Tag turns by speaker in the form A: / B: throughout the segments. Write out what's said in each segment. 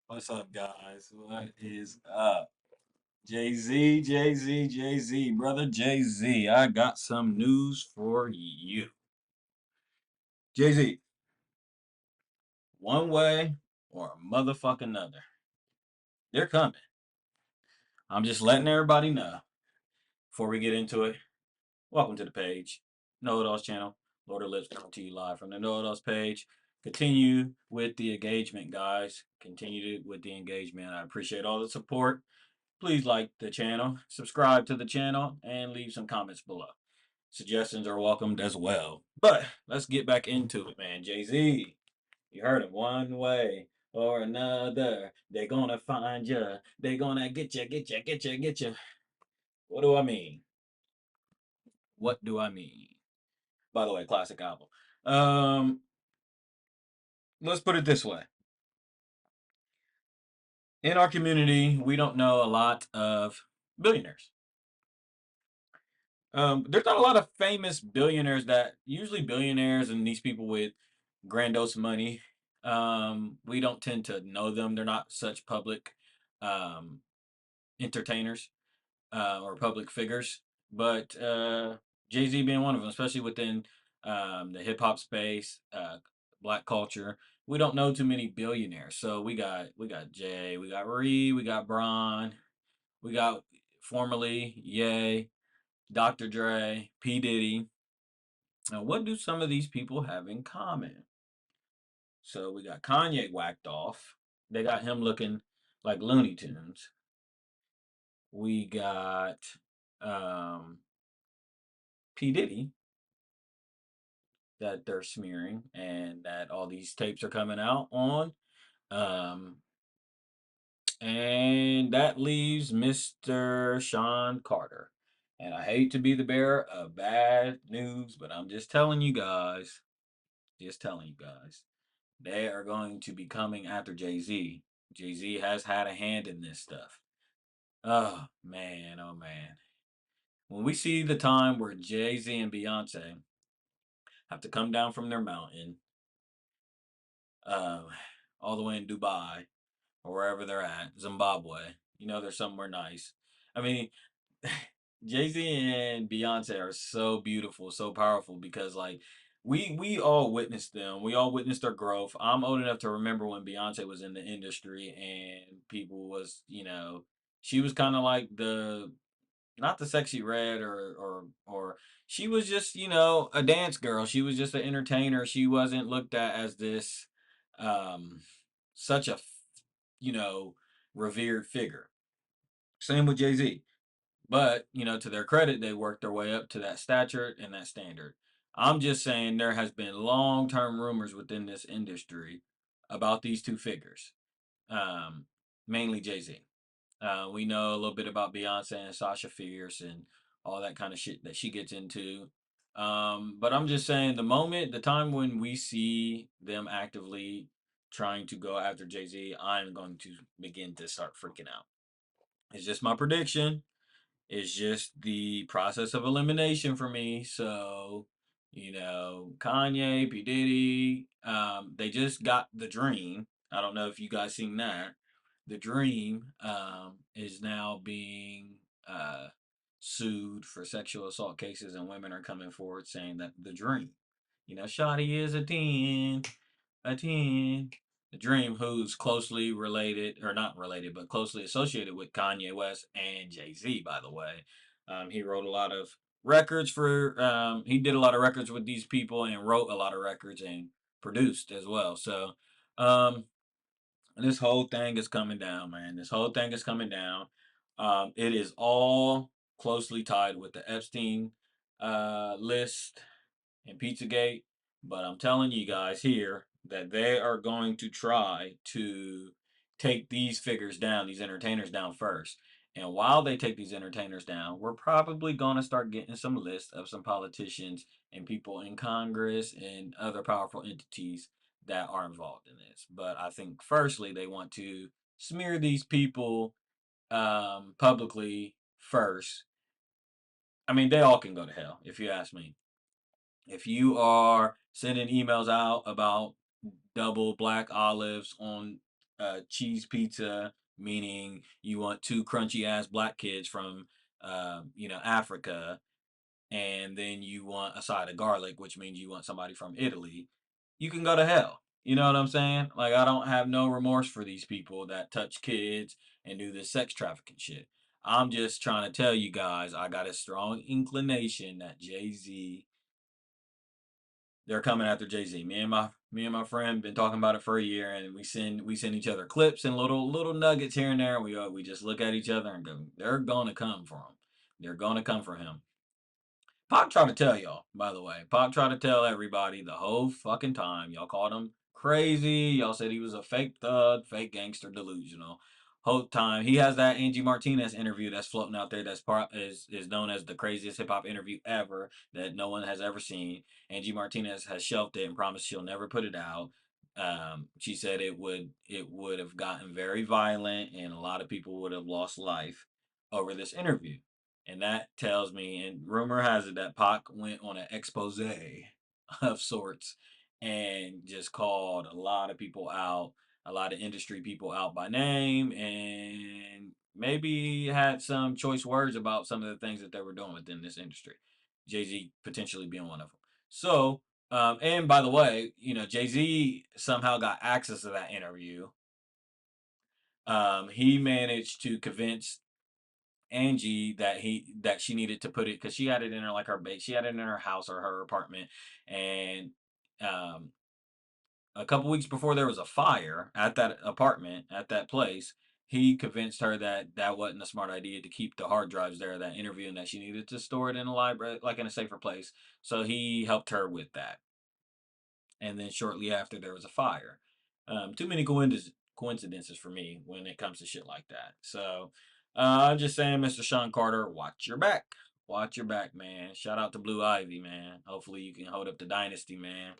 A: What's up, guys? What is up? Jay Z, brother Jay Z. I got some news for you. Jay Z, one way or a motherfucking another. They're coming. I'm just letting everybody know before we get into it. Welcome to the page. Know It All's channel. Lord of Lips coming to you live from the Know It All's page. Continue with the engagement, guys. Continue with the engagement. I appreciate all the support. Please like the channel, subscribe to the channel, and leave some comments below. Suggestions are welcomed as well. But let's get back into it, man. Jay-Z, you heard him. One way or another, they're gonna find you. They're gonna get you, get you, get you, get you. What do I mean? What do I mean? By the way, classic album. Um, let's put it this way. In our community, we don't know a lot of billionaires. There's not a lot of famous billionaires that usually billionaires and these people with grandiose money. We don't tend to know them. They're not such public um, entertainers or public figures. But Jay Z being one of them, especially within the hip hop space, black culture, we don't know too many billionaires. So we got Jay, we got Ree, we got Bron, we got formerly Ye, Dr. Dre, P Diddy. Now, what do some of these people have in common? So we got Kanye whacked off. They got him looking like Looney Tunes. We got um, P Diddy that they're smearing, and that all these tapes are coming out on. Um, and that leaves Mr. Sean Carter. And I hate to be the bearer of bad news, but I'm just telling you guys, they are going to be coming after Jay Z. Jay Z has had a hand in this stuff. Oh man, oh man. When we see the time where Jay Z and Beyonce have to come down from their mountain, uh, all the way in Dubai or wherever they're at, Zimbabwe, they're somewhere nice. I mean, Jay Z and Beyonce are so beautiful, so powerful because like we all witnessed them. We all witnessed their growth. I'm old enough to remember when Beyonce was in the industry and people was, she was kind of like the not the sexy red or she was just, a dance girl. She was just an entertainer. She wasn't looked at as this um such a you know revered figure. Same with Jay-Z. But, to their credit, they worked their way up to that stature and that standard. I'm just saying there has been long-term rumors within this industry about these two figures, um, mainly Jay-Z. We know a little bit about Beyonce and Sasha Fierce and all that kind of shit that she gets into. But I'm just saying the time when we see them actively trying to go after Jay-Z, I'm going to begin to start freaking out. It's just my prediction. It's just the process of elimination for me. So, Kanye, P. Diddy, they just got The Dream. I don't know if you guys seen that. The Dream is now being sued for sexual assault cases, and women are coming forward saying that The Dream, Shawty is a 10, a 10. The Dream, who's closely related, or not related, but closely associated with Kanye West and Jay Z, by the way. He wrote a lot of records he did a lot of records with these people and wrote a lot of records and produced as well. So, um, this whole thing is coming down, man. This whole thing is coming down. It is all closely tied with the Epstein list and Pizzagate. But I'm telling you guys here that they are going to try to take these figures down, these entertainers down first. And while they take these entertainers down, we're probably going to start getting some lists of some politicians and people in Congress and other powerful entities that are involved in this. But I think firstly they want to smear these people publicly first. I mean, they all can go to hell if you ask me. If you are sending emails out about double black olives on cheese pizza, meaning you want two crunchy ass black kids from Africa, and then you want a side of garlic, which means you want somebody from Italy, you can go to hell. You know what I'm saying? Like, I don't have no remorse for these people that touch kids and do this sex trafficking shit. I'm just trying to tell you guys, I got a strong inclination that Jay-Z, they're coming after Jay-Z. Me and my friend been talking about it for a year, and we send each other clips and little nuggets here and there. And we just look at each other and go, they're gonna come for him. They're gonna come for him. Pac tried to tell y'all, by the way. Pac tried to tell everybody the whole fucking time. Y'all called him crazy. Y'all said he was a fake thug, fake gangster, delusional. Whole time he has that Angie Martinez interview that's floating out there. Is known as the craziest hip hop interview ever that no one has ever seen. Angie Martinez has shelved it and promised she'll never put it out. She said it would have gotten very violent and a lot of people would have lost life over this interview. And that tells me, and rumor has it that Pac went on an expose of sorts and just called a lot of people out, a lot of industry people out by name, and maybe had some choice words about some of the things that they were doing within this industry. Jay Z potentially being one of them. So, and by the way, Jay Z somehow got access to that interview. He managed to convince Angie that she needed to put it because she had it in her like her base. She had it in her house or her apartment, and um, a couple weeks before there was a fire at that apartment at that place, he convinced her that that wasn't a smart idea to keep the hard drives there, that interview, and that she needed to store it in a library, like in a safer place. So he helped her with that, and then shortly after there was a fire. Too many coincidences for me when it comes to shit like that. So I'm just saying, Mr. Sean Carter, watch your back. Watch your back, man. Shout out to Blue Ivy, man. Hopefully you can hold up the dynasty, man.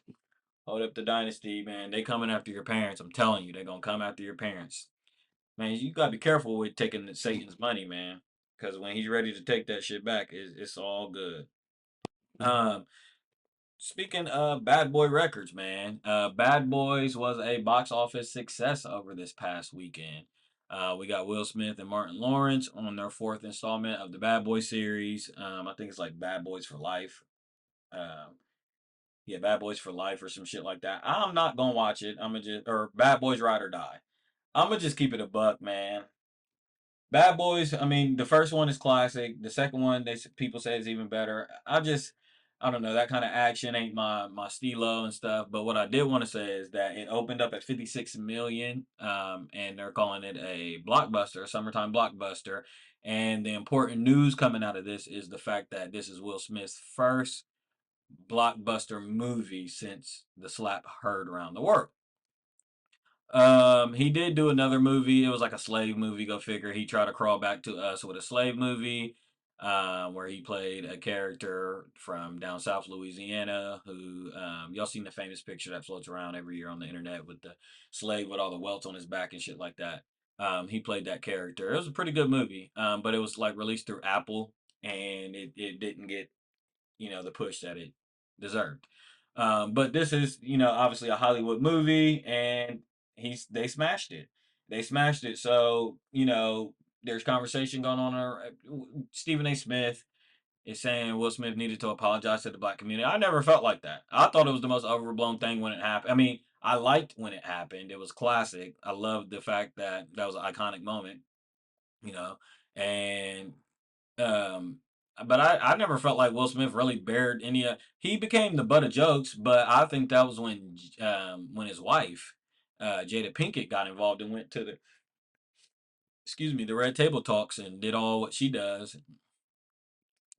A: Hold up the dynasty, man. They coming after your parents. I'm telling you, they're gonna come after your parents. Man, you gotta be careful with taking Satan's money, man. Cause when he's ready to take that shit back, it's all good. Um, Speaking of Bad Boy Records, man, Bad Boys was a box office success over this past weekend. We got Will Smith and Martin Lawrence on their fourth installment of the Bad Boy series. I think it's like Bad Boys for Life. Um, yeah, Bad Boys for Life or some shit like that. I'm not gonna watch it. I'm gonna just or Bad Boys Ride or Die. I'm gonna just keep it a buck, man. Bad Boys. I mean, the first one is classic. The second one, people say is even better. I don't know. That kind of action ain't my stilo and stuff. But what I did want to say is that it opened up at 56 million, and they're calling it a blockbuster, a summertime blockbuster. And the important news coming out of this is the fact that this is Will Smith's first blockbuster movie since the slap heard around the world. He did do another movie. It was like a slave movie. Go figure. He tried to crawl back to us with a slave movie, where he played a character from down south Louisiana. Who y'all seen the famous picture that floats around every year on the internet with the slave with all the welts on his back and shit like that. He played that character. It was a pretty good movie. But it was like released through Apple, and it didn't get the push that it deserved. But this is obviously a Hollywood movie, and they smashed it. They smashed it. So there's conversation going on. Stephen A. Smith is saying Will Smith needed to apologize to the black community. I never felt like that. I thought it was the most overblown thing when it happened. I mean, I liked when it happened. It was classic. I loved the fact that that was an iconic moment. You know, and um, but I never felt like Will Smith really bared any. He became the butt of jokes, but I think that was when his wife, Jada Pinkett, got involved and went to the Red Table Talks and did all what she does.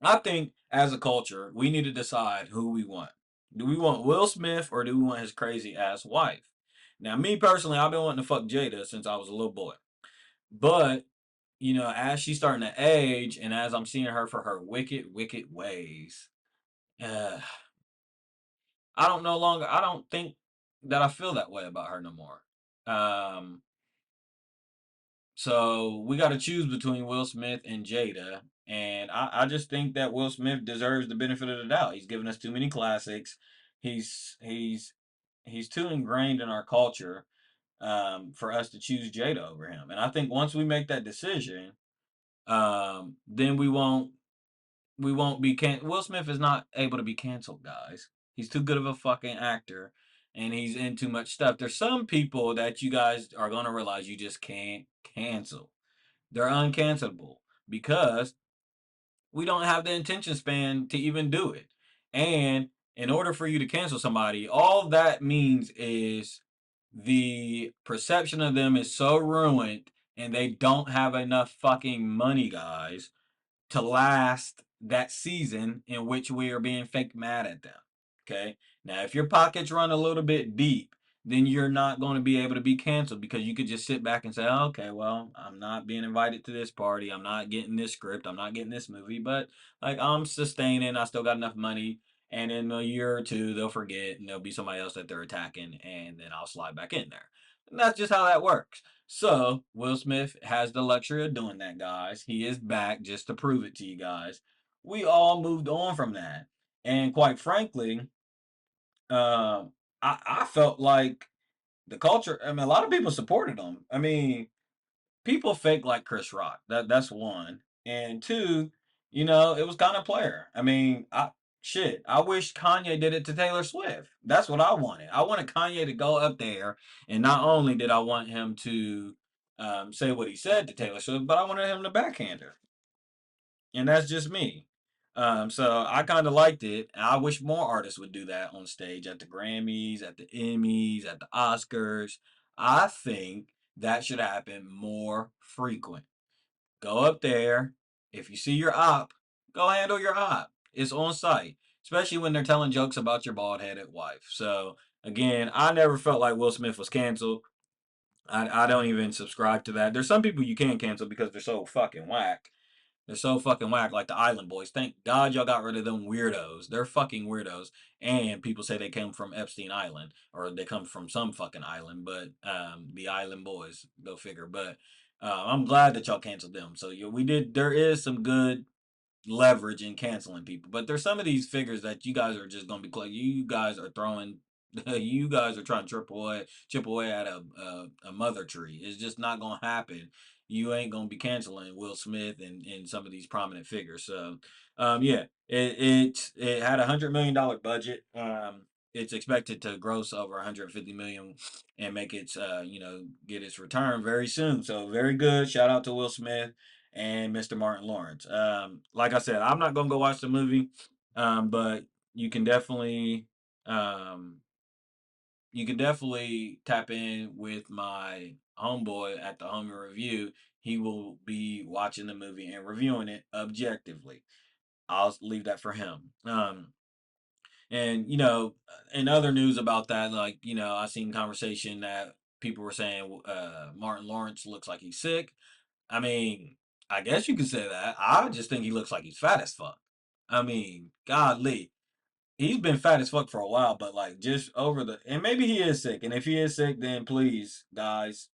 A: I think as a culture, we need to decide who we want. Do we want Will Smith or do we want his crazy ass wife? Now, me personally, I've been wanting to fuck Jada since I was a little boy, but as she's starting to age and as I'm seeing her for her wicked, wicked ways, uh, I don't no longer. I don't think. that I feel that way about her no more. Um, so we got to choose between Will Smith and Jada, and I just think that Will Smith deserves the benefit of the doubt. He's given us too many classics. He's he's he's too ingrained in our culture for us to choose Jada over him. And I think once we make that decision, then we won't be Will Smith is not able to be canceled, guys. He's too good of a fucking actor, and he's in too much stuff. There's some people that you guys are gonna realize you just can't cancel. They're uncancelable because we don't have the attention span to even do it. And in order for you to cancel somebody, all that means is the perception of them is so ruined and they don't have enough fucking money, guys, to last that season in which we are being fake mad at them. Okay. Now, if your pockets run a little bit deep, then you're not going to be able to be canceled because you could just sit back and say, oh, okay, well, I'm not being invited to this party. I'm not getting this script. I'm not getting this movie, but like I'm sustaining. I still got enough money. And in a year or two, they'll forget and there'll be somebody else that they're attacking. And then I'll slide back in there. And that's just how that works. So Will Smith has the luxury of doing that, guys. He is back just to prove it to you guys. We all moved on from that, and quite frankly, I felt like the culture. I mean, a lot of people supported him. I mean, people fake like Chris Rock. That's one, and two, it was kind of player. I mean, I wish Kanye did it to Taylor Swift. That's what I wanted. I wanted Kanye to go up there, and not only did I want him to say what he said to Taylor Swift, but I wanted him to backhand her, and that's just me. So I kind of liked it. And I wish more artists would do that on stage at the Grammys, at the Emmys, at the Oscars. I think that should happen more frequent. Go up there. If you see your op, go handle your op. It's on site, especially when they're telling jokes about your bald headed wife. So, again, I never felt like Will Smith was canceled. I don't even subscribe to that. There's some people you can cancel because they're so fucking whack. They're so fucking whack, like the Island Boys. Thank God y'all got rid of them weirdos. They're fucking weirdos. And people say they came from Epstein Island, or they come from some fucking island. But the Island Boys, go figure. But I'm glad that y'all canceled them. So we did. There is some good leverage in canceling people. But there's some of these figures that you guys are just gonna be you guys are throwing you guys are trying to chip away at a mother tree. It's just not gonna happen. You ain't gonna be canceling Will Smith and some of these prominent figures. So yeah, it had $100 million budget. It's expected to gross over 150 million and make its get its return very soon. So very good. Shout out to Will Smith and Mr. Martin Lawrence. Like I said, I'm not gonna go watch the movie, but you can definitely um, tap in with my homeboy at the Homie Review. He will be watching the movie and reviewing it objectively. I'll leave that for him. And in other news about that, like I seen conversation that people were saying Martin Lawrence looks like he's sick. I mean, I guess you could say that. I just think he looks like he's fat as fuck. I mean, godly. He's been fat as fuck for a while, but like just over and maybe he is sick. And if he is sick, then please, guys,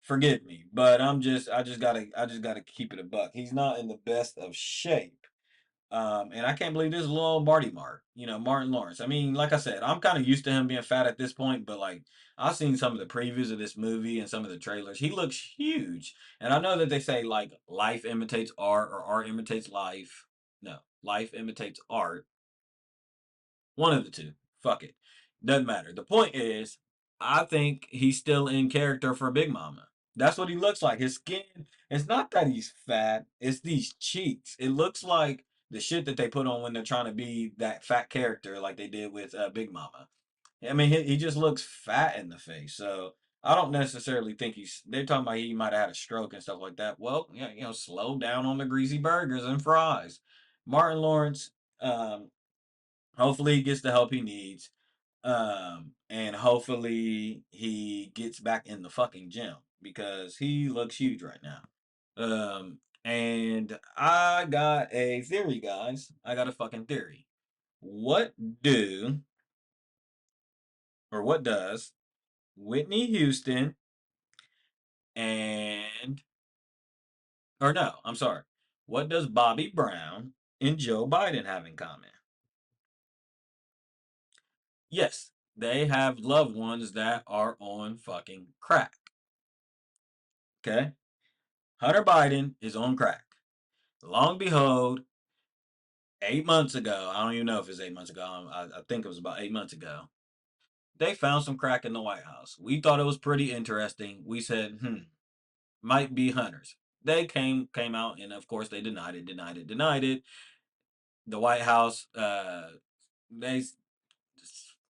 A: forgive me. But I just gotta keep it a buck. He's not in the best of shape. And I can't believe this little Marty Mark, Martin Lawrence. I mean, like I said, I'm kind of used to him being fat at this point, but like I've seen some of the previews of this movie and some of the trailers. He looks huge. And I know that they say like life imitates art or art imitates life. No, life imitates art. One of the two. Fuck it. Doesn't matter. The point is, I think he's still in character for Big Mama. That's what he looks like. His skin, it's not that he's fat, it's these cheeks. It looks like the shit that they put on when they're trying to be that fat character like they did with Big Mama. I mean, he just looks fat in the face. So I don't necessarily think they're talking about he might have had a stroke and stuff like that. Well, yeah, slow down on the greasy burgers and fries. Martin Lawrence, um, hopefully he gets the help he needs. And hopefully he gets back in the fucking gym because he looks huge right now. And I got a theory, guys. I got a fucking theory. What do or what does Whitney Houston and, or no, I'm sorry. What does Bobby Brown and Joe Biden have in common? Yes, they have loved ones that are on fucking crack. Okay? Hunter Biden is on crack. Long behold, 8 months ago, I don't even know if it's 8 months ago, I think it was about 8 months ago, they found some crack in the White House. We thought it was pretty interesting. We said, might be Hunter's. They came out, and of course they denied it, denied it, denied it. The White House, they,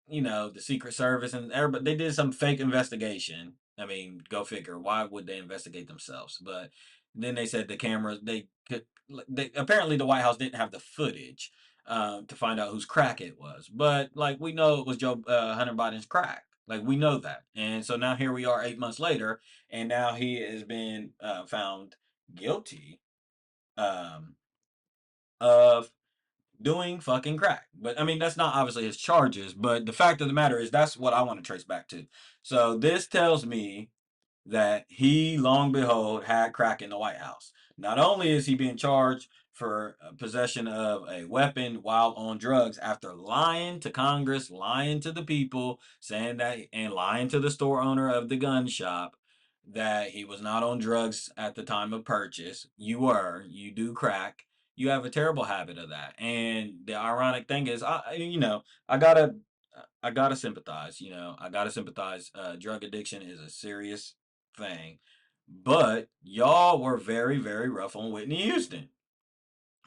A: the Secret Service and everybody, they did some fake investigation. I mean, go figure. Why would they investigate themselves? But then they said the cameras, they could, they apparently the White House didn't have the footage to find out whose crack it was. But like we know it was Joe Hunter Biden's crack. Like we know that, and so now here we are 8 months later, and now he has been found guilty um, of doing fucking crack. But I mean, that's not obviously his charges, but the fact of the matter is that's what I want to trace back to. So this tells me that he, long behold, had crack in the White House. Not only is he being charged for possession of a weapon while on drugs after lying to Congress, lying to the people, saying that, and lying to the store owner of the gun shop that he was not on drugs at the time of purchase. You were, you do crack. You have a terrible habit of that. And the ironic thing is, I gotta, I gotta sympathize. I gotta sympathize. Drug addiction is a serious thing. But y'all were very, very rough on Whitney Houston,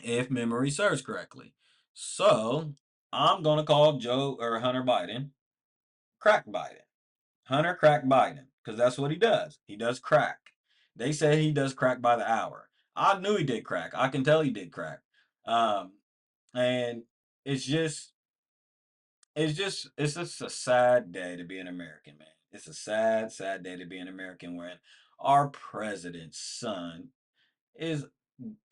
A: if memory serves correctly. So I'm gonna call Joe or Hunter Biden crack Biden. Hunter crack Biden. Because that's what he does. He does crack. They say he does crack by the hour. I knew he did crack. I can tell he did crack. Um, and it's just it's just a sad day to be an American, man. It's a sad, sad day to be an American when our president's son is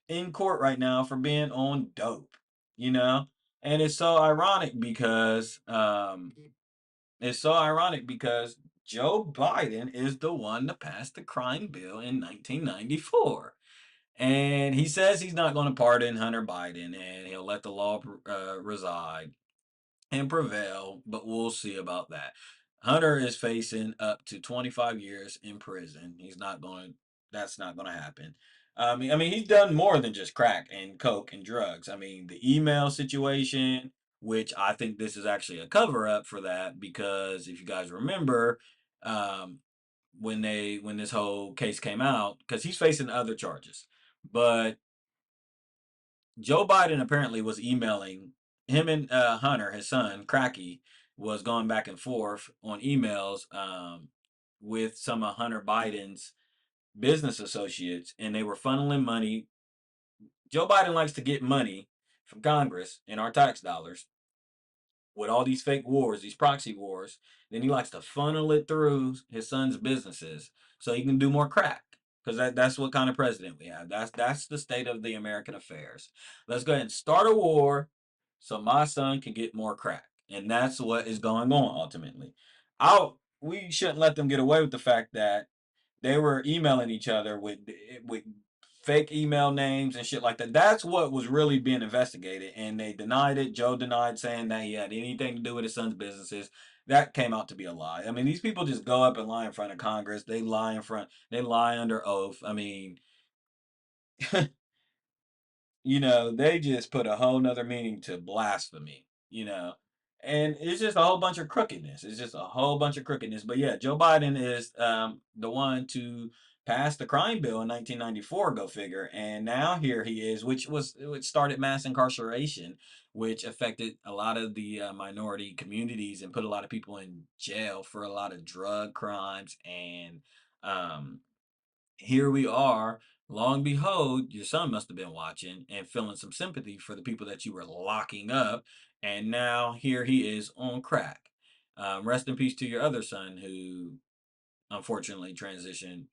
A: in court right now for being on dope, you know? And it's so ironic because Joe Biden is the one to pass the crime bill in 1994. And he says he's not going to pardon Hunter Biden and he'll let the law reside and prevail, but we'll see about that. Hunter is facing up to 25 years in prison. That's not going to happen. I mean, he's done more than just crack and coke and drugs. I mean, the email situation, which I think this is actually a cover up for that, because if you guys remember, um, when this whole case came out, because he's facing other charges, but Joe Biden apparently was emailing him and Hunter, his son, Cracky, was going back and forth on emails with some of Hunter Biden's business associates, and they were funneling money. Joe Biden likes to get money from Congress and our tax dollars with all these fake wars, these proxy wars. Then he likes to funnel it through his son's businesses so he can do more crack. Because that's what kind of president we have. That's the state of the American affairs. Let's go ahead and start a war so my son can get more crack. And that's what is going on ultimately. We shouldn't let them get away with the fact that they were emailing each other with fake email names and shit like that. That's what was really being investigated, and they denied it. Joe denied saying that he had anything to do with his son's businesses. That came out to be a lie. I mean, these people just go up and lie in front of Congress. They lie in front. They lie under oath. I mean, they just put a whole nother meaning to blasphemy. And it's just a whole bunch of crookedness. It's just a whole bunch of crookedness. But yeah, Joe Biden is the one to pass the crime bill in 1994, go figure. And now here he is, which started mass incarceration, which affected a lot of the minority communities and put a lot of people in jail for a lot of drug crimes. And um, here we are. Long behold, your son must have been watching and feeling some sympathy for the people that you were locking up. And now here he is on crack. Rest in peace to your other son who unfortunately transitioned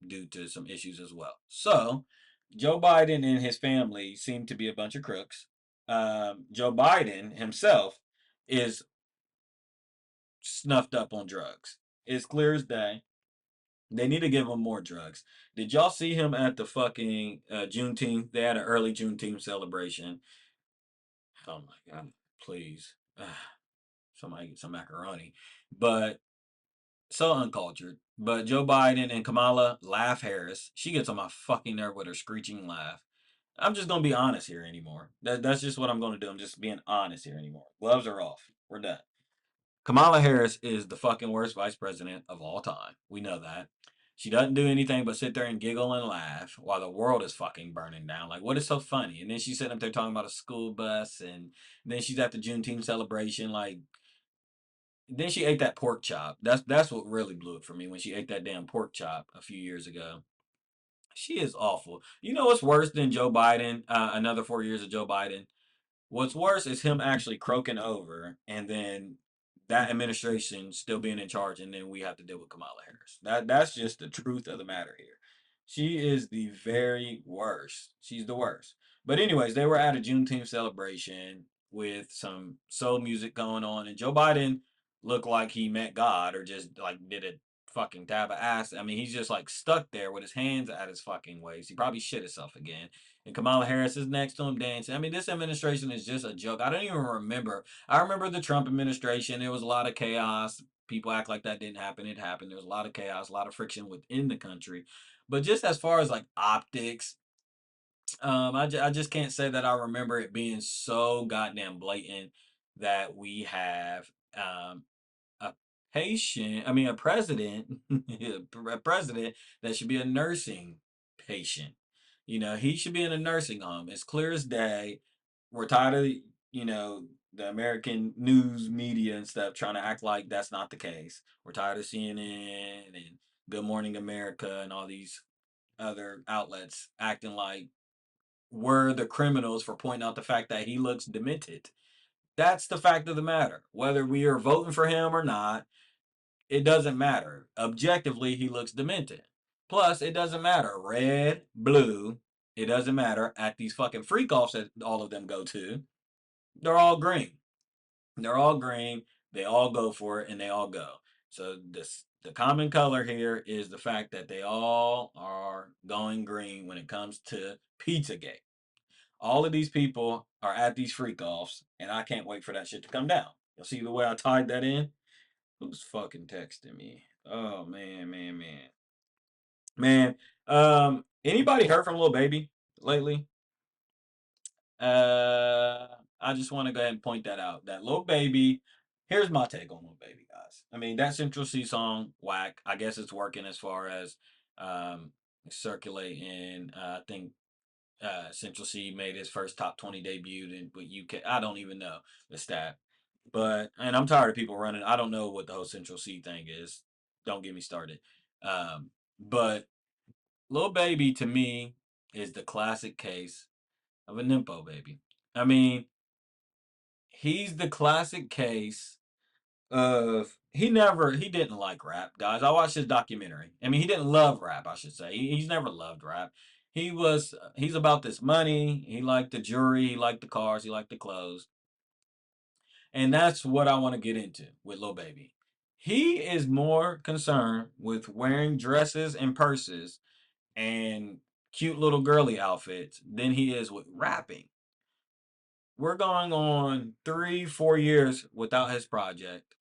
A: due to some issues as well. So, Joe Biden and his family seem to be a bunch of crooks. Joe Biden himself is snuffed up on drugs. It's clear as day. They need to give him more drugs. Did y'all see him at the fucking Juneteenth? They had an early Juneteenth celebration. Oh my god! Please, somebody get some macaroni. But so uncultured. But Joe Biden and Kamala laugh Harris. She gets on my fucking nerve with her screeching laugh. I'm just gonna be honest here anymore. That's just what I'm gonna do. I'm just being honest here anymore. Gloves are off. We're done. Kamala Harris is the fucking worst vice president of all time. We know that. She doesn't do anything but sit there and giggle and laugh while the world is fucking burning down. Like, what is so funny? And then she's sitting up there talking about a school bus, and then she's at the Juneteenth celebration. Like, then she ate that pork chop. That's what really blew it for me when she ate that damn pork chop a few years ago. She is awful. You know what's worse than Joe Biden? Another 4 years of Joe Biden. What's worse is him actually croaking over, and then that administration still being in charge, and then we have to deal with Kamala Harris. That's just the truth of the matter here. She is the very worst. She's the worst. But anyways, they were at a Juneteenth celebration with some soul music going on, and Joe Biden looked like he met God or just like did a fucking dab of ass. I mean, he's just like stuck there with his hands at his fucking waist. He probably shit himself again, and Kamala Harris is next to him dancing. I mean, this administration is just a joke. I don't even remember. I remember the Trump administration. There was a lot of chaos. People act like that didn't happen. It happened. There was a lot of chaos, a lot of friction within the country. But just as far as like optics, I just can't say that I remember it being so goddamn blatant that we have um, a a president, a president that should be a nursing patient. You know, he should be in a nursing home. It's clear as day. We're tired of, the American news media and stuff trying to act like that's not the case. We're tired of CNN and Good Morning America and all these other outlets acting like we're the criminals for pointing out the fact that he looks demented. That's the fact of the matter. Whether we are voting for him or not, it doesn't matter. Objectively, he looks demented. Plus, it doesn't matter. Red, blue, it doesn't matter. At these fucking freak offs that all of them go to, they're all green. They're all green. They all go for it and they all go. So the common color here is the fact that they all are going green when it comes to Pizzagate. All of these people are at these freak offs, and I can't wait for that shit to come down. You'll see the way I tied that in? Who's fucking texting me? Oh man, man, man, man. Anybody heard from Lil Baby lately? Uh, I just want to go ahead and point that out. That Lil Baby. Here's my take on Lil Baby, guys. I mean, that Central C song, whack. I guess it's working as far as um circulating. I think Central C made his first top 20 debut in with UK. I don't even know the stat. But and I'm tired of people running. I don't know what the whole Central C thing is. Don't get me started. But Lil Baby to me is the classic case of a nympho baby. I mean, he's the classic case of he didn't like rap, guys. I watched his documentary. I mean, he didn't love rap, I should say. He's never loved rap. He's about this money. He liked the jewelry, he liked the cars, he liked the clothes. And that's what I want to get into with Lil Baby. He is more concerned with wearing dresses and purses and cute little girly outfits than he is with rapping. We're going on 3, 4 years without his project.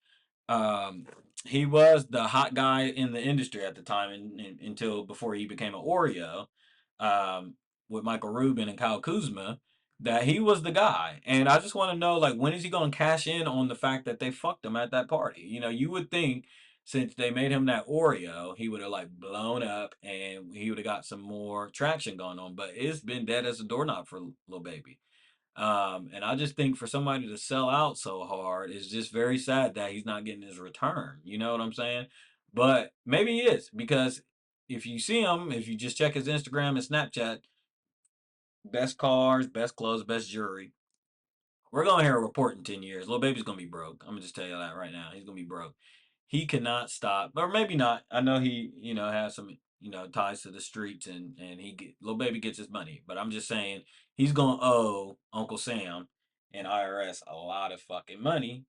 A: Um, he was the hot guy in the industry at the time, until before he became an Oreo, um, with Michael Rubin and Kyle Kuzma. That he was the guy, and I just want to know, like, when is he going to cash in on the fact that they fucked him at that party? You know, you would think since they made him that Oreo, he would have like blown up and he would have got some more traction going on. But it's been dead as a doorknob for Lil Baby. And I just think for somebody to sell out so hard is just very sad that he's not getting his return. You know what I'm saying? But maybe he is, because if you see him, if you just check his Instagram and Snapchat, best cars, best clothes, best jewelry. We're going to hear a report in 10 years. Little baby's going to be broke. I'm going to just tell you that right now. He's going to be broke. He cannot stop, or maybe not. I know he, has some, ties to the streets, and little baby gets his money. But I'm just saying he's going to owe Uncle Sam and IRS a lot of fucking money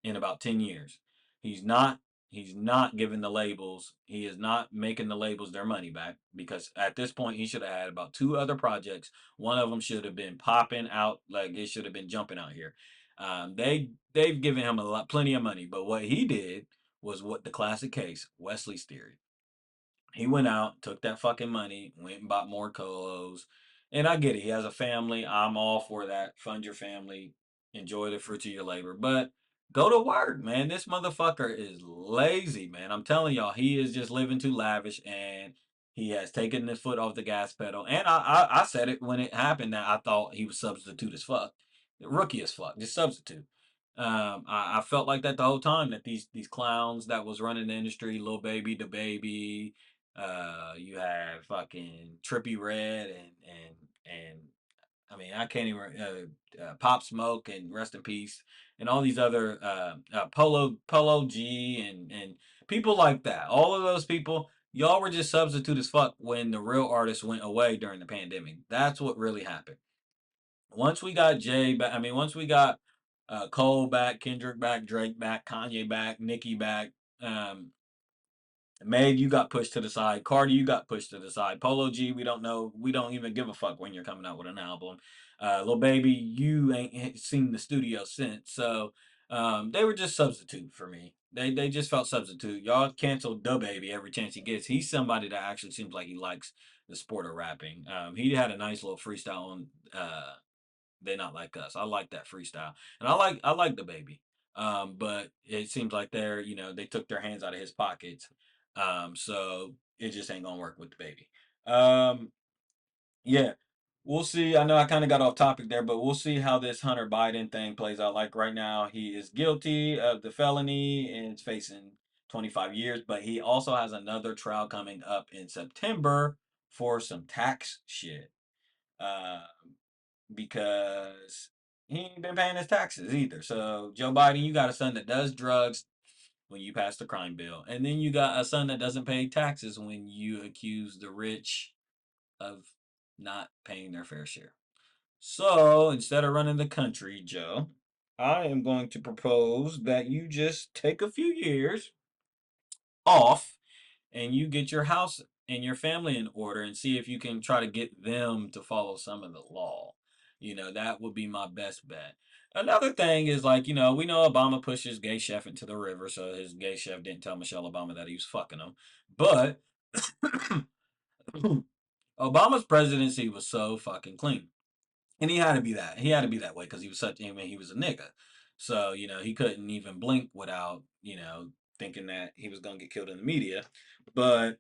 A: in about 10 years. He's not he's not giving the labels. He is not making the labels their money back because at this point he should have had about two other projects. One of them should have been popping out like it should have been jumping out here. They've given him a lot, plenty of money, but what he did was what the classic case, Wesley's theory. He went out, took that fucking money, went and bought more colos. And I get it. He has a family. I'm all for that. Fund your family. Enjoy the fruits of your labor. But go to work, man. This motherfucker is lazy, man. I'm telling y'all, he is just living too lavish and he has taken his foot off the gas pedal. And I said it when it happened that I thought he was substitute as fuck. Rookie as fuck. Just substitute. I felt like that the whole time that these clowns that was running the industry, Lil Baby, the Baby, you have fucking Trippy Red and I mean I can't even Pop Smoke and Rest in Peace and all these other Polo G and people like that. All of those people, y'all were just substitute as fuck when the real artists went away during the pandemic. That's what really happened. Once we got Jay back, I mean, once we got Cole back, Kendrick back, Drake back, Kanye back, Nicki back. Um, Meg, you got pushed to the side. Cardi, you got pushed to the side. Polo G, we don't know. We don't even give a fuck when you're coming out with an album. Lil Baby, you ain't seen the studio since. So they were just substitute for me. They just felt substitute. Y'all canceled Da Baby every chance he gets. He's somebody that actually seems like he likes the sport of rapping. He had a nice little freestyle on They Not Like Us. I like that freestyle, and I like the baby. But it seems like they took their hands out of his pockets. So it just ain't gonna work with the baby. Um, yeah, we'll see. I know I kind of got off topic there, but we'll see how this Hunter Biden thing plays out. Like right now, he is guilty of the felony and is facing 25 years, but he also has another trial coming up in September for some tax shit. Uh, because he ain't been paying his taxes either. So Joe Biden, you got a son that does drugs when you pass the crime bill, and then you got a son that doesn't pay taxes when you accuse the rich of not paying their fair share. So instead of running the country, Joe, I am going to propose that you just take a few years off and you get your house and your family in order and see if you can try to get them to follow some of the law. That would be my best bet. Another thing is like, we know Obama pushed his gay chef into the river, so his gay chef didn't tell Michelle Obama that he was fucking him. But Obama's presidency was so fucking clean. And he had to be that. He had to be that way because he was a nigga. So, he couldn't even blink without, thinking that he was going to get killed in the media. But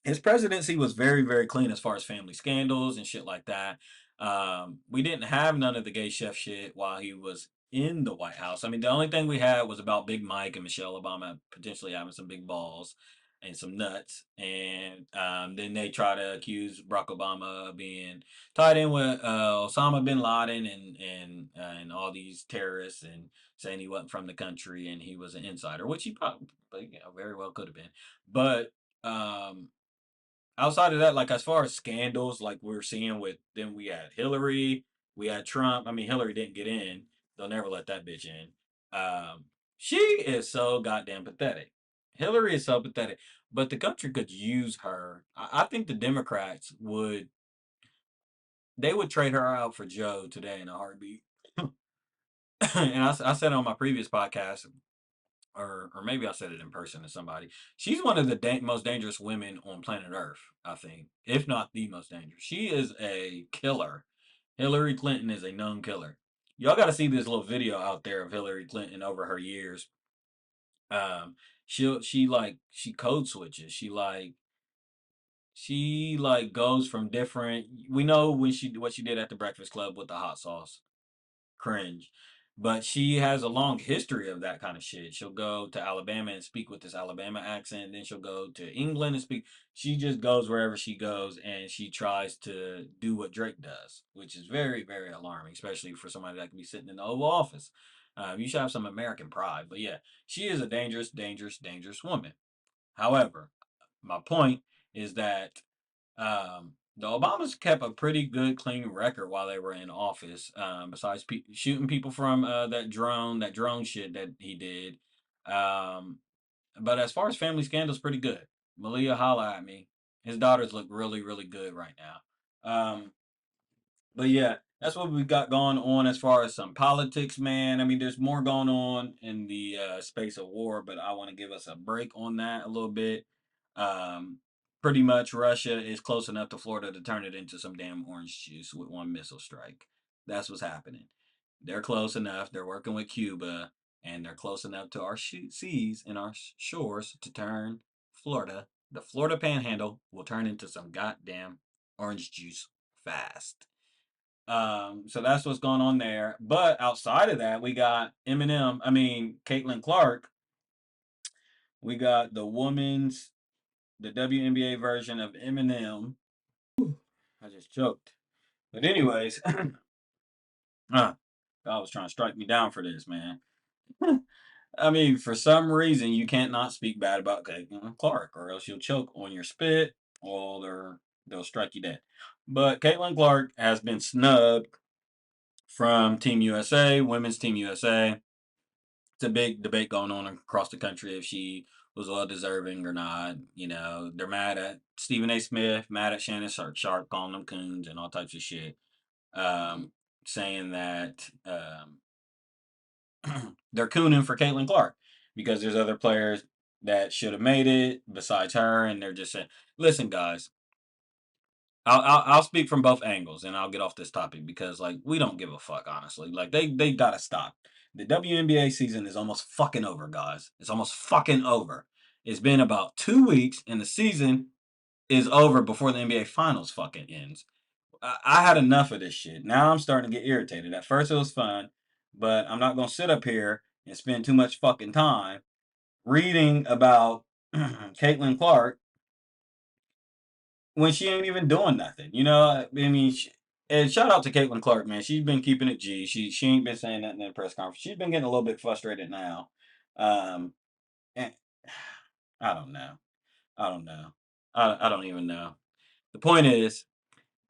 A: his presidency was very, very clean as far as family scandals and shit like that. We didn't have none of the gay chef shit while he was in the White House. I mean, the only thing we had was about Big Mike and Michelle Obama potentially having some big balls and some nuts. And then they try to accuse Barack Obama of being tied in with Osama bin Laden and all these terrorists and saying he wasn't from the country and he was an insider, which he probably very well could have been. But um, outside of that, like as far as scandals, like we're seeing with then we had Hillary, we had Trump. I mean, Hillary didn't get in; they'll never let that bitch in. She is so goddamn pathetic. Hillary is so pathetic, but the country could use her. I think the Democrats would trade her out for Joe today in a heartbeat. And I said on my previous podcast, or maybe I said it in person to somebody. She's one of the most dangerous women on planet Earth, I think, if not the most dangerous. She is a killer. Hillary Clinton is a known killer. Y'all got to see this little video out there of Hillary Clinton over her years. She code switches. She goes from different. We know what she did at the Breakfast Club with the hot sauce cringe. But she has a long history of that kind of shit. She'll go to Alabama and speak with this Alabama accent. Then she'll go to England and speak. She just goes wherever she goes and she tries to do what Drake does, which is very, very alarming, especially for somebody that can be sitting in the Oval Office. You should have some American pride. But yeah, she is a dangerous, dangerous, dangerous woman. However, my point is that the Obamas kept a pretty good, clean record while they were in office. Besides shooting people from that drone shit that he did. Um, but as far as family scandals, pretty good. Malia, holla at me. His daughters look really, really good right now. But yeah, that's what we got going on as far as some politics, man. I mean, there's more going on in the space of war, but I want to give us a break on that a little bit. Um, Pretty much, Russia is close enough to Florida to turn it into some damn orange juice with one missile strike. That's what's happening. They're close enough. They're working with Cuba, and they're close enough to our seas and our shores to turn Florida, the Florida Panhandle, will turn into some goddamn orange juice fast. So that's what's going on there. But outside of that, we got Eminem. I mean, Caitlin Clark. We got the WNBA version of Eminem. I just choked. But anyways, God was trying to strike me down for this, man. I mean, for some reason, you can't not speak bad about Caitlin Clark, or else you'll choke on your spit, or they'll strike you dead. But Caitlin Clark has been snubbed from Team USA, Women's Team USA. It's a big debate going on across the country if she was well deserving or not. You know, they're mad at Stephen A. Smith, mad at Shannon Sharp, calling them coons and all types of shit, saying that they're cooning for Caitlin Clark because there's other players that should have made it besides her, and they're just saying, "Listen, guys, I'll speak from both angles, and I'll get off this topic because like we don't give a fuck, honestly. Like they gotta stop. The WNBA season is almost fucking over, guys. It's almost fucking over. It's been about 2 weeks, and the season is over before the NBA Finals fucking ends. I had enough of this shit. Now I'm starting to get irritated. At first it was fun, but I'm not gonna sit up here and spend too much fucking time reading about Caitlin Clark when she ain't even doing nothing. You know, I mean, and shout out to Caitlin Clark, man. She's been keeping it G. She ain't been saying nothing in the press conference. She's been getting a little bit frustrated now. Um, and I don't know. I don't know. I don't even know. The point is,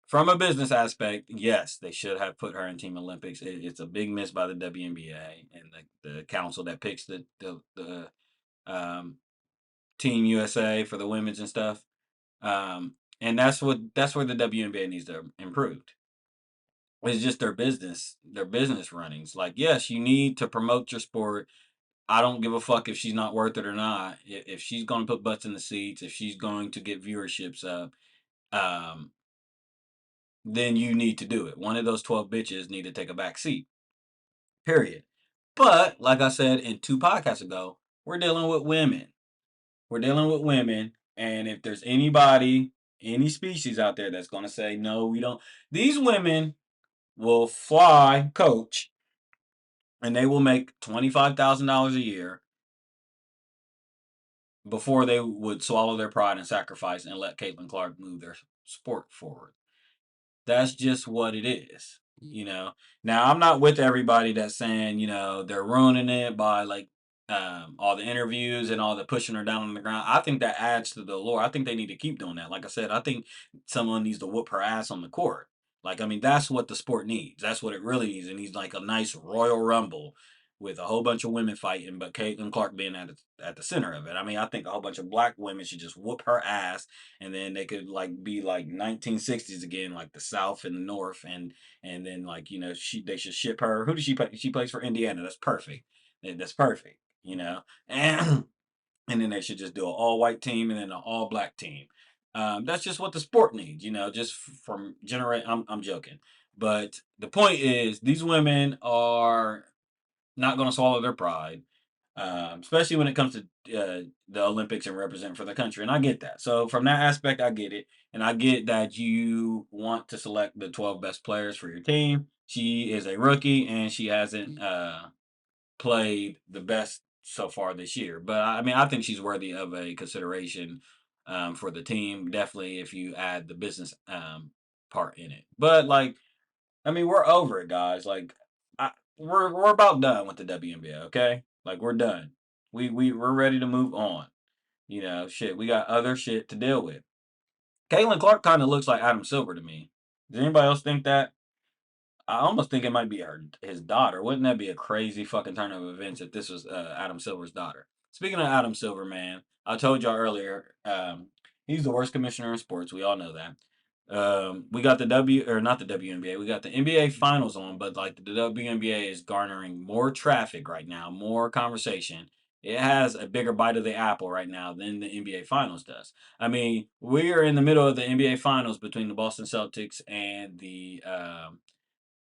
A: from a business aspect, yes, they should have put her in Team Olympics. It's a big miss by the WNBA and the council that picks the um, Team USA for the women's and stuff. And that's where the WNBA needs to improve. It's just their business runnings. Like, yes, you need to promote your sport. I don't give a fuck if she's not worth it or not. If she's going to put butts in the seats, if she's going to get viewerships up, um, then you need to do it. One of those 12 bitches need to take a back seat. Period. But like I said in 2 podcasts ago, we're dealing with women. We're dealing with women, and if there's anybody, any species out there that's going to say no, we don't. These women will fly coach and they will make $25,000 a year before they would swallow their pride and sacrifice and let Caitlin Clark move their sport forward. That's just what it is, you know. Now I'm not with everybody that's saying, you know, they're ruining it by like all the interviews and all the pushing her down on the ground. I think that adds to the allure. I think they need to keep doing that. Like I said, I think someone needs to whoop her ass on the court. Like, I mean, that's what the sport needs. That's what it really needs. It needs like a nice Royal Rumble with a whole bunch of women fighting, but Caitlin Clark being at the center of it. I mean, I think a whole bunch of black women should just whoop her ass, and then they could like be like 1960s again, like the South and the North, and then like you know they should ship her. Who does she play? She plays for Indiana. That's perfect. That's perfect. You know, and then they should just do an all white team and then an all black team. That's just what the sport needs. You know, just from generate. I'm joking, but the point is these women are not going to swallow their pride, especially when it comes to the Olympics and representing for the country. And I get that. So from that aspect, I get it, and I get that you want to select the 12 best players for your team. She is a rookie, and she hasn't played the best so far this year. But I mean, I think she's worthy of a consideration for the team. Definitely, if you add the business part in it. But like I mean, we're over it, guys. Like, we're about done with the WNBA. Okay, like we're done. We're ready to move on. You know, shit. We got other shit to deal with. Caitlin Clark kind of looks like Adam Silver to me. Does anybody else think that? I almost think it might be his daughter. Wouldn't that be a crazy fucking turn of events if this was Adam Silver's daughter? Speaking of Adam Silver, man, I told y'all earlier, he's the worst commissioner in sports. We all know that. We got the not the WNBA. We got the NBA Finals on, but like the WNBA is garnering more traffic right now, more conversation. It has a bigger bite of the apple right now than the NBA Finals does. I mean, we are in the middle of the NBA Finals between the Boston Celtics and the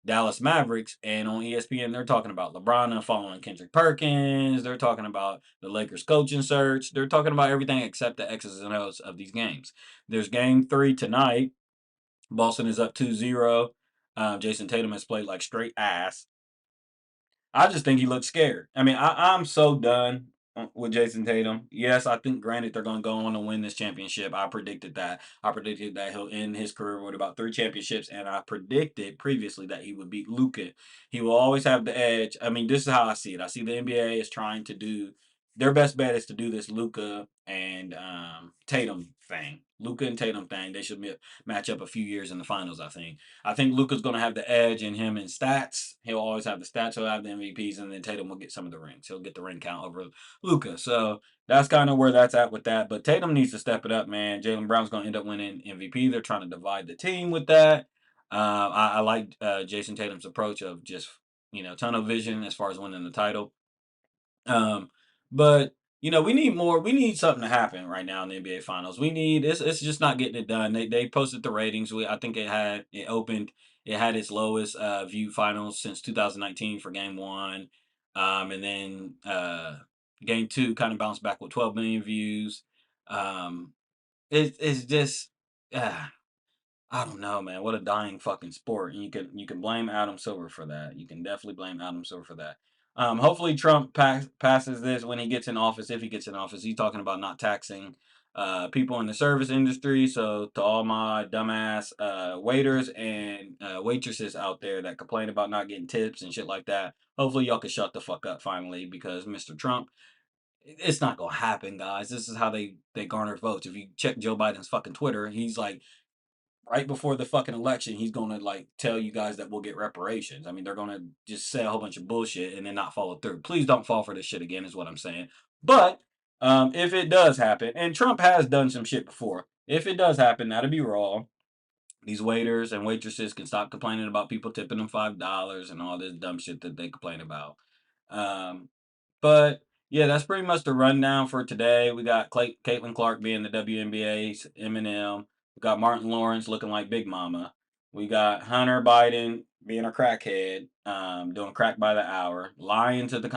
A: Dallas Mavericks, and on ESPN they're talking about LeBron following Kendrick Perkins. They're talking about the Lakers coaching search. They're talking about everything except the X's and O's of these games. There's game 3 tonight. Boston is up 2-0. Jason Tatum has played like straight ass. I just think he looks scared. I mean, I'm so done with Jason Tatum. Yes, I think granted they're going to go on to win this championship. I predicted that. I predicted that he'll end his career with about 3 championships, and I predicted previously that he would beat Luka. He will always have the edge. I mean, this is how I see it. I see the NBA is trying to do their best bet is to do this Luka and Tatum thing. Luka and Tatum thing. They should match up a few years in the finals, I think. I think Luka's going to have the edge in him in stats. He'll always have the stats. He'll have the MVPs, and then Tatum will get some of the rings. He'll get the ring count over Luka. So that's kind of where that's at with that. But Tatum needs to step it up, man. Jaylen Brown's going to end up winning MVP. They're trying to divide the team with that. I like Jason Tatum's approach of just tunnel vision as far as winning the title. Um, but we need more. We need something to happen right now in the NBA Finals. We need it's just not getting it done. They posted the ratings. I think it opened. It had its lowest view finals since 2019 for Game 1, and then Game 2 kind of bounced back with 12 million views. Um, it's just. Uh, I don't know, man. What a dying fucking sport. And you can blame Adam Silver for that. You can definitely blame Adam Silver for that. Hopefully Trump passes this when he gets in office. If he gets in office, he's talking about not taxing people in the service industry. So to all my dumbass waiters and waitresses out there that complain about not getting tips and shit like that, hopefully y'all can shut the fuck up finally because Mr. Trump, it's not gonna happen, guys. This is how they garner votes. If you check Joe Biden's fucking Twitter, he's like right before the fucking election, he's gonna like tell you guys that we'll get reparations. I mean, they're gonna just say a whole bunch of bullshit and then not follow through. Please don't fall for this shit again, is what I'm saying. But if it does happen, and Trump has done some shit before, if it does happen, that'll be raw. These waiters and waitresses can stop complaining about people tipping them $5 and all this dumb shit that they complain about. Um, but yeah, that's pretty much the rundown for today. We got Caitlin Clark being the WNBA's Eminem. We got Martin Lawrence looking like Big Mama. We got Hunter Biden being a crackhead, doing crack by the hour, lying to the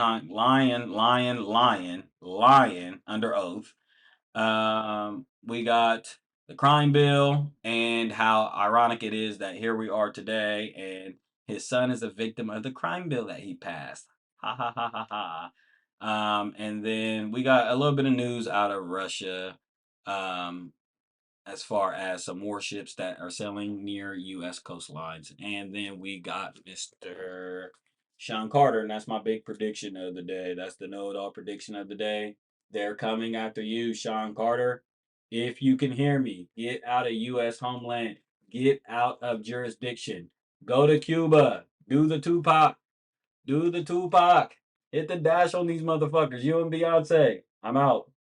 A: lying under oath. We got the crime bill and how ironic it is that here we are today and his son is a victim of the crime bill that he passed. Ha ha ha ha ha. And then we got a little bit of news out of Russia. Um, as far as some warships that are sailing near U.S. coastlines. And then we got Mr. Sean Carter, and that's my big prediction of the day. That's the know-it-all prediction of the day. They're coming after you, Sean Carter. If you can hear me, get out of U.S. homeland. Get out of jurisdiction. Go to Cuba. Do the Tupac. Do the Tupac. Hit the dash on these motherfuckers. You and Beyonce. I'm out.